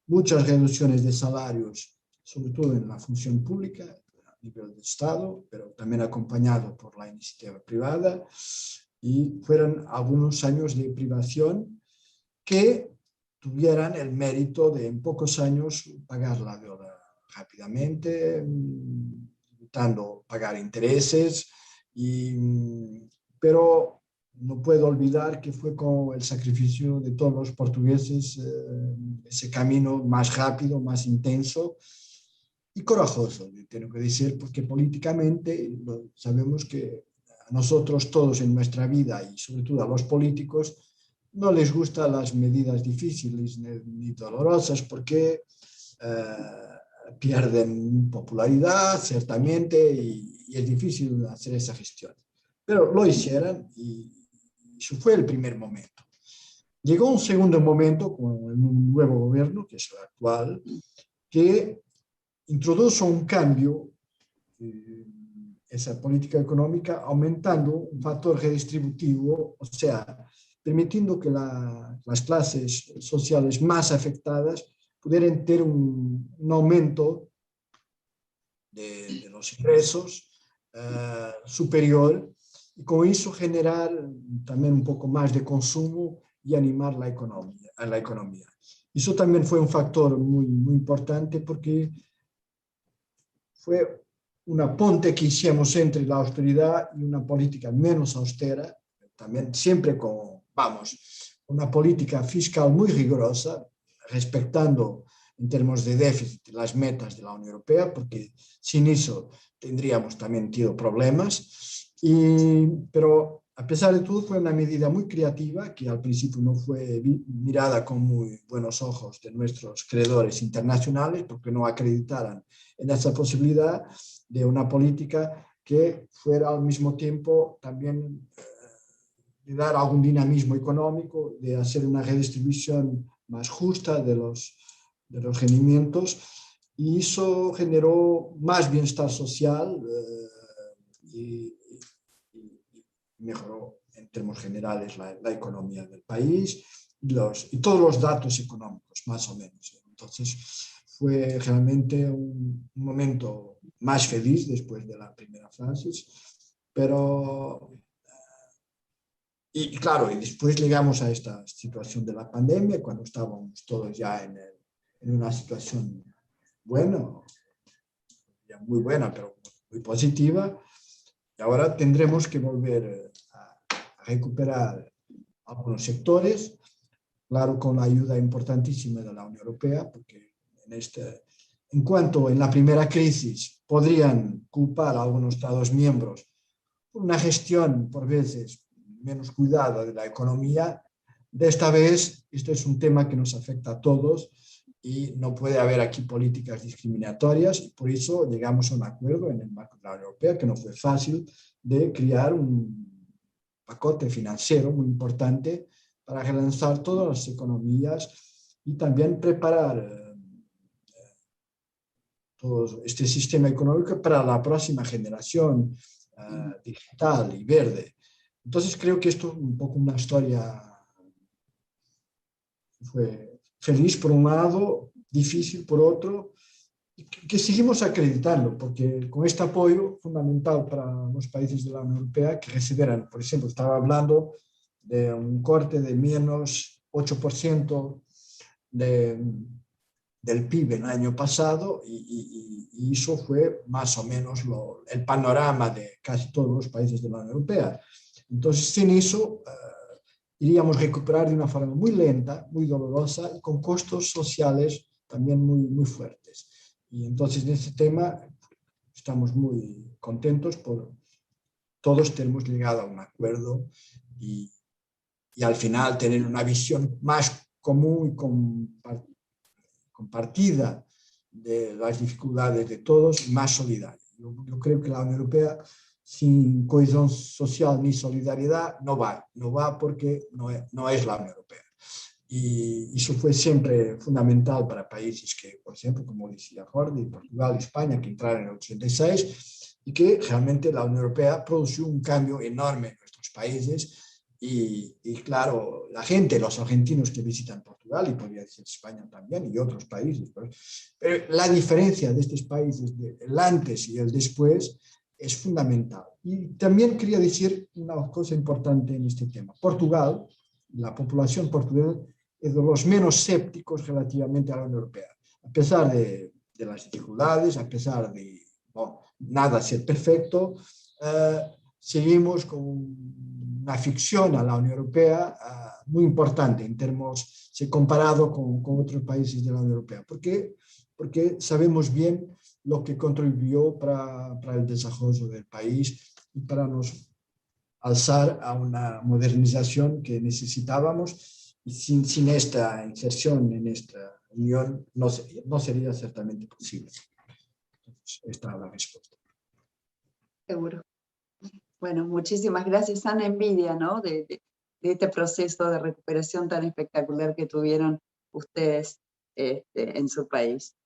C: muchas reducciones de salarios, sobre todo en la función pública, a nivel de Estado, pero también acompañado por la iniciativa privada, y fueron algunos años de privación que tuvieran el mérito de en pocos años pagar la deuda rápidamente, evitando pagar intereses, pero no puedo olvidar que fue con el sacrificio de todos los portugueses ese camino más rápido, más intenso y corajoso, tengo que decir, porque políticamente sabemos que a nosotros todos en nuestra vida, y sobre todo a los políticos, no les gustan las medidas difíciles ni dolorosas, porque pierden popularidad, ciertamente, y es difícil hacer esa gestión. Pero lo hicieron, y eso fue el primer momento. Llegó un segundo momento con un nuevo gobierno, que es el actual, que introdujo un cambio esa política económica, aumentando un factor redistributivo, o sea, permitiendo que las clases sociales más afectadas pudieran tener un aumento de los ingresos superior, y con eso generar también un poco más de consumo y animar la economía. Eso también fue un factor muy, muy importante, porque fue una ponte que hicimos entre la austeridad y una política menos austera, también siempre con, una política fiscal muy rigurosa, respetando en términos de déficit las metas de la Unión Europea, porque sin eso tendríamos también tenido problemas. Pero a pesar de todo fue una medida muy creativa, que al principio no fue mirada con muy buenos ojos de nuestros creadores internacionales, porque no acreditaran en esa posibilidad de una política que fuera al mismo tiempo también de dar algún dinamismo económico, de hacer una redistribución más justa de los rendimientos, y eso generó más bienestar social y mejoró en términos generales la economía del país y todos los datos económicos, más o menos. Entonces fue realmente un momento más feliz después de la primera fase, pero... Y claro, y después llegamos a esta situación de la pandemia, cuando estábamos todos ya en una situación buena, ya muy buena, pero muy positiva, y ahora tendremos que volver a recuperar algunos sectores, claro, con la ayuda importantísima de la Unión Europea, porque en cuanto en la primera crisis podrían culpar a algunos Estados miembros por una gestión, por veces, menos cuidada de la economía, de esta vez este es un tema que nos afecta a todos y no puede haber aquí políticas discriminatorias, y por eso llegamos a un acuerdo en el marco de la Unión Europea, que no fue fácil, de crear un paquete financiero muy importante para relanzar todas las economías y también preparar todo este sistema económico para la próxima generación digital y verde. Entonces creo que esto es un poco una historia, fue feliz por un lado, difícil por otro, y que seguimos acreditando, porque con este apoyo fundamental para los países de la Unión Europea que recibieran, por ejemplo, estaba hablando de un corte de menos 8% del PIB el año pasado, y eso fue más o menos el panorama de casi todos los países de la Unión Europea. Entonces, sin eso, iríamos a recuperar de una forma muy lenta, muy dolorosa, y con costos sociales también muy, muy fuertes. Y entonces, en este tema, estamos muy contentos por todos tenemos llegado a un acuerdo y al final tener una visión más común y compartida de las dificultades de todos, más solidaria. Yo creo que la Unión Europea, sin cohesión social ni solidaridad, no va porque no es la Unión Europea. Y eso fue siempre fundamental para países que, por ejemplo, como decía Jordi, Portugal y España, que entraron en el 86, y que realmente la Unión Europea produjo un cambio enorme en nuestros países. Y claro, la gente, los argentinos que visitan Portugal, y podría decir España también, y otros países, pero la diferencia de estos países, el antes y el después, es fundamental. Y también quería decir una cosa importante en este tema. Portugal, la población portuguesa, es de los menos escépticos relativamente a la Unión Europea. A pesar de las dificultades, a pesar de nada ser perfecto, seguimos con una afición a la Unión Europea muy importante en términos, si comparado con otros países de la Unión Europea. ¿Por qué? Porque sabemos bien lo que contribuyó para el desarrollo del país y para nos alzar a una modernización que necesitábamos, y sin esta inserción en esta unión no sería ciertamente posible. Entonces, esta es la respuesta.
A: Seguro. Bueno, muchísimas gracias. Sana envidia, ¿no? de este proceso de recuperación tan espectacular que tuvieron ustedes en su país.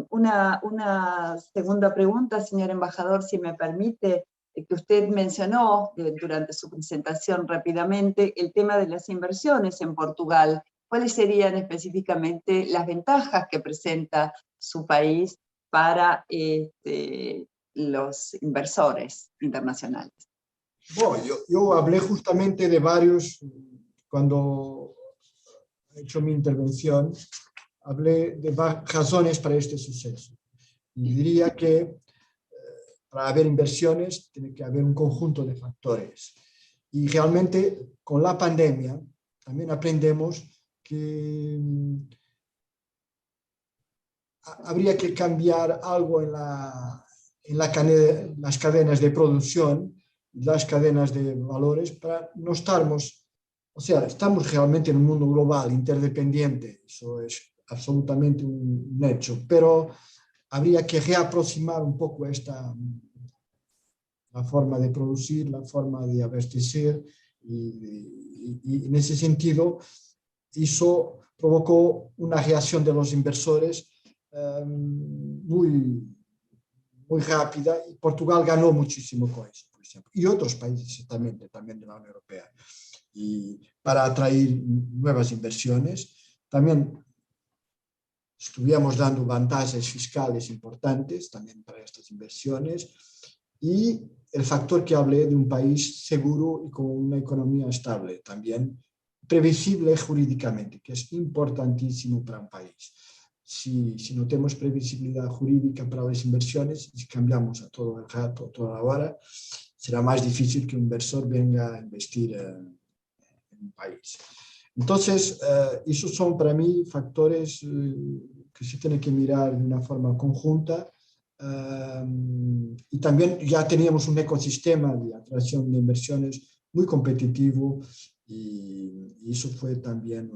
A: Una segunda pregunta, señor embajador, si me permite. que usted mencionó durante su presentación rápidamente, el tema de las inversiones en Portugal. ¿Cuáles serían específicamente las ventajas que presenta su país para los inversores internacionales?
C: Bueno, yo hablé justamente de varios, cuando he hecho mi intervención, hablé de razones para este suceso. Y diría que para haber inversiones tiene que haber un conjunto de factores. Y realmente con la pandemia también aprendemos que habría que cambiar algo en las cadenas de producción, las cadenas de valores, para no estarmos, o sea, estamos realmente en un mundo global, interdependiente, eso es absolutamente un hecho, pero habría que reaproximar un poco la forma de producir, la forma de abastecer, y en ese sentido eso provocó una reacción de los inversores muy rápida, y Portugal ganó muchísimo con eso, por ejemplo, y otros países también de la Unión Europea, y para atraer nuevas inversiones. También estuvimos dando ventajas fiscales importantes también para estas inversiones, y el factor que hablé de un país seguro y con una economía estable, también previsible jurídicamente, que es importantísimo para un país. Si no tenemos previsibilidad jurídica para las inversiones, y si cambiamos a todo el rato, toda la hora, será más difícil que un inversor venga a investir en un país. Entonces, esos son para mí factores que se tienen que mirar de una forma conjunta, y también ya teníamos un ecosistema de atracción de inversiones muy competitivo, y eso fue también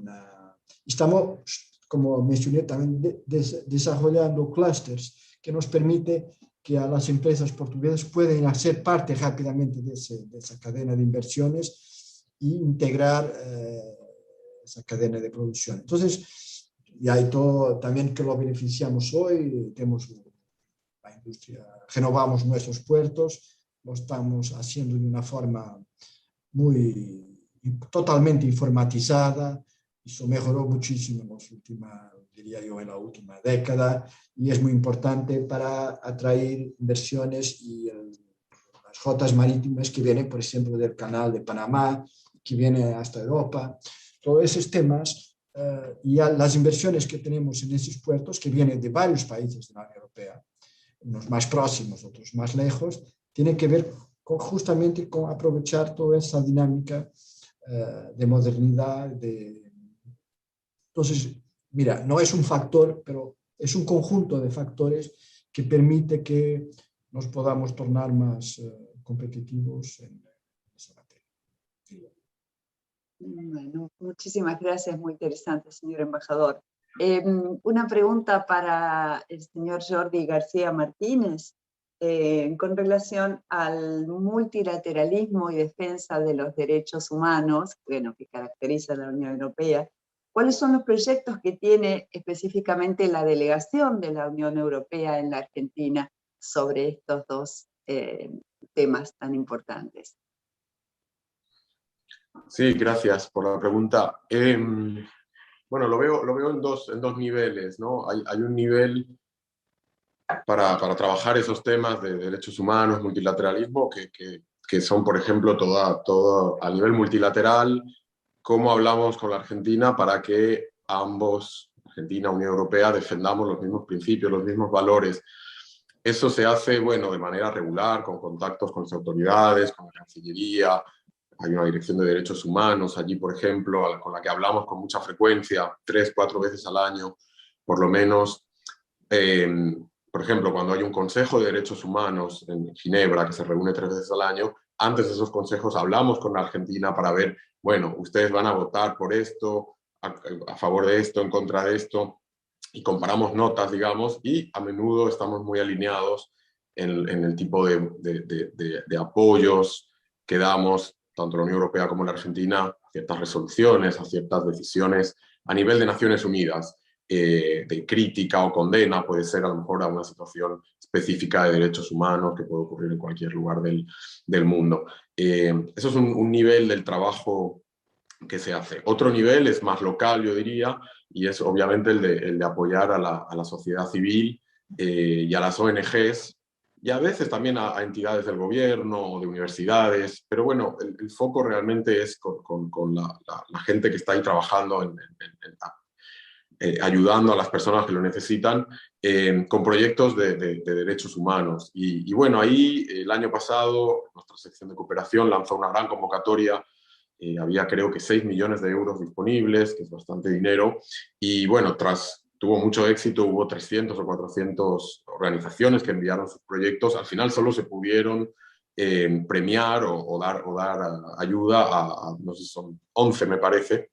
C: Estamos, como mencioné, también desarrollando clústeres que nos permite que a las empresas portuguesas puedan hacer parte rápidamente de esa cadena de inversiones e integrar esa cadena de producción. Entonces, y hay todo también que lo beneficiamos hoy, tenemos la industria, renovamos nuestros puertos, lo estamos haciendo de una forma totalmente informatizada. Eso mejoró muchísimo diría yo, en la última década, y es muy importante para atraer inversiones y las rutas marítimas que vienen, por ejemplo, del Canal de Panamá, que viene hasta Europa. Todos esos temas y las inversiones que tenemos en esos puertos, que vienen de varios países de la Unión Europea, unos más próximos, otros más lejos, tienen que ver justamente con aprovechar toda esa dinámica de modernidad. Entonces, mira, no es un factor, pero es un conjunto de factores que permite que nos podamos tornar más competitivos en esa materia.
A: Bueno, muchísimas gracias, muy interesante, señor embajador. Una pregunta para el señor Jordi García Martínez, con relación al multilateralismo y defensa de los derechos humanos, bueno, que caracteriza a la Unión Europea. ¿Cuáles son los proyectos que tiene específicamente la delegación de la Unión Europea en la Argentina sobre estos dos temas tan importantes?
F: Sí, gracias por la pregunta. Bueno, lo veo en dos niveles, ¿no? Hay un nivel para trabajar esos temas de derechos humanos, multilateralismo, que son, por ejemplo, todo a nivel multilateral, cómo hablamos con la Argentina para que ambos, Argentina, Unión Europea, defendamos los mismos principios, los mismos valores. Eso se hace, bueno, de manera regular, con contactos con las autoridades, con la Cancillería. Hay una dirección de derechos humanos allí, por ejemplo, con la que hablamos con mucha frecuencia, 3-4 veces al año, por lo menos. Por ejemplo, cuando hay un Consejo de Derechos Humanos en Ginebra, que se reúne 3 veces al año, antes de esos consejos hablamos con Argentina para ver, bueno, ustedes van a votar por esto, a favor de esto, en contra de esto, y comparamos notas, digamos, y a menudo estamos muy alineados en el tipo de apoyos que damos, tanto la Unión Europea como la Argentina, a ciertas resoluciones, a ciertas decisiones a nivel de Naciones Unidas, de crítica o condena, puede ser a lo mejor a una situación específica de derechos humanos que puede ocurrir en cualquier lugar del mundo. Eso es un nivel del trabajo que se hace. Otro nivel es más local, yo diría, y es obviamente el de apoyar a la sociedad civil y a las ONGs, y a veces también a entidades del gobierno o de universidades, pero bueno, el foco realmente es con la gente que está ahí trabajando ayudando a las personas que lo necesitan con proyectos de derechos humanos. Y bueno, ahí el año pasado nuestra sección de cooperación lanzó una gran convocatoria. Había creo que 6 millones de euros disponibles, que es bastante dinero, y bueno, tuvo mucho éxito, hubo 300 o 400 organizaciones que enviaron sus proyectos. Al final solo se pudieron premiar o dar ayuda a, no sé, son 11 me parece,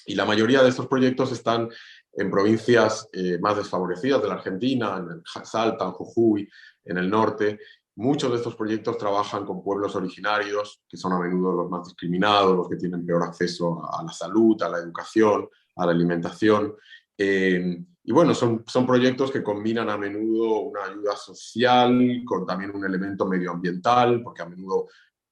F: y la mayoría de estos proyectos están en provincias más desfavorecidas de la Argentina, en Salta, en Jujuy, en el norte. Muchos de estos proyectos trabajan con pueblos originarios, que son a menudo los más discriminados, los que tienen peor acceso a la salud, a la educación, a la alimentación. Y bueno, son proyectos que combinan a menudo una ayuda social con también un elemento medioambiental, porque a menudo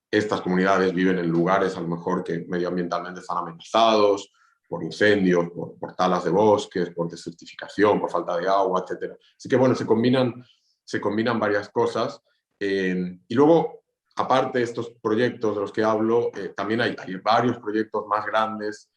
F: estas comunidades viven en lugares a lo mejor que medioambientalmente están amenazados por incendios, por talas de bosques, por desertificación, por falta de agua, etc. Así que bueno, se combinan varias cosas. Y luego, aparte de estos proyectos de los que hablo, también hay varios proyectos más grandes,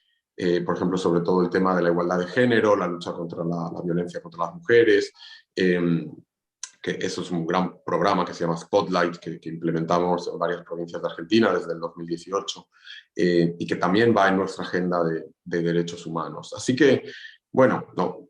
F: por ejemplo, sobre todo el tema de la igualdad de género, la lucha contra la violencia contra las mujeres, que eso es un gran programa que se llama Spotlight, que implementamos en varias provincias de Argentina desde el 2018, y que también va en nuestra agenda de derechos humanos. Así que, bueno, no,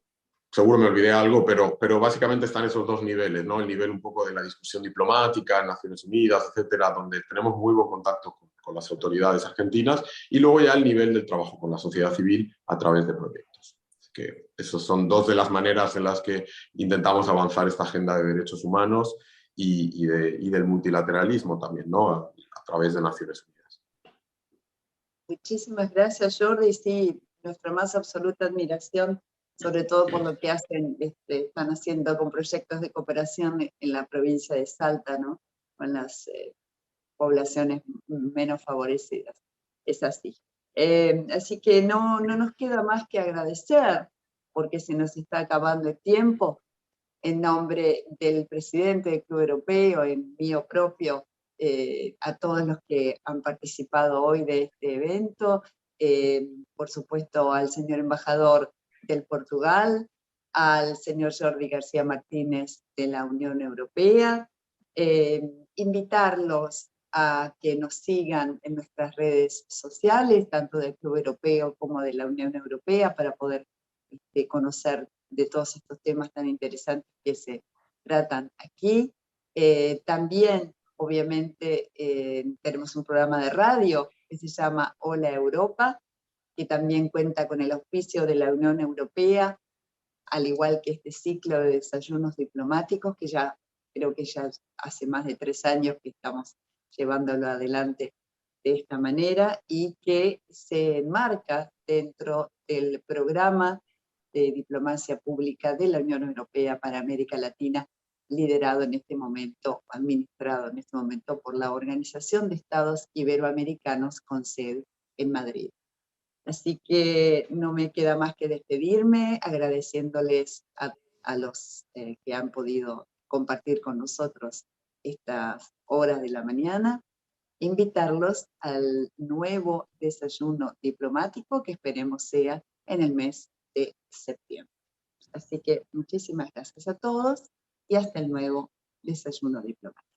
F: seguro me olvidé algo, pero básicamente están esos dos niveles, ¿no? El nivel un poco de la discusión diplomática en Naciones Unidas, etcétera, donde tenemos muy buen contacto con las autoridades argentinas, y luego ya el nivel del trabajo con la sociedad civil a través de proyectos. Así que esas son dos de las maneras en las que intentamos avanzar esta agenda de derechos humanos y del multilateralismo también, ¿no? A través de Naciones Unidas.
A: Muchísimas gracias, Jordi. Sí, nuestra más absoluta admiración, sobre todo por lo que están haciendo con proyectos de cooperación en la provincia de Salta, ¿no? Con las poblaciones menos favorecidas. Es así. Así que no nos queda más que agradecer, porque se nos está acabando el tiempo. En nombre del presidente del Club Europeo, en mío propio, a todos los que han participado hoy de este evento, por supuesto al señor embajador del Portugal, al señor Jordi García Martínez de la Unión Europea, invitarlos a que nos sigan en nuestras redes sociales, tanto del Club Europeo como de la Unión Europea, para poder conocer de todos estos temas tan interesantes que se tratan aquí. También, obviamente, tenemos un programa de radio que se llama Hola Europa, que también cuenta con el auspicio de la Unión Europea, al igual que este ciclo de desayunos diplomáticos, que ya creo que ya hace más de 3 años que estamos llevándolo adelante de esta manera, y que se enmarca dentro del programa de diplomacia pública de la Unión Europea para América Latina, liderado en este momento, administrado en este momento por la Organización de Estados Iberoamericanos con sede en Madrid. Así que no me queda más que despedirme, agradeciéndoles a los que han podido compartir con nosotros estas horas de la mañana, invitarlos al nuevo desayuno diplomático que esperemos sea en el mes de septiembre. Así que muchísimas gracias a todos y hasta el nuevo desayuno diplomático.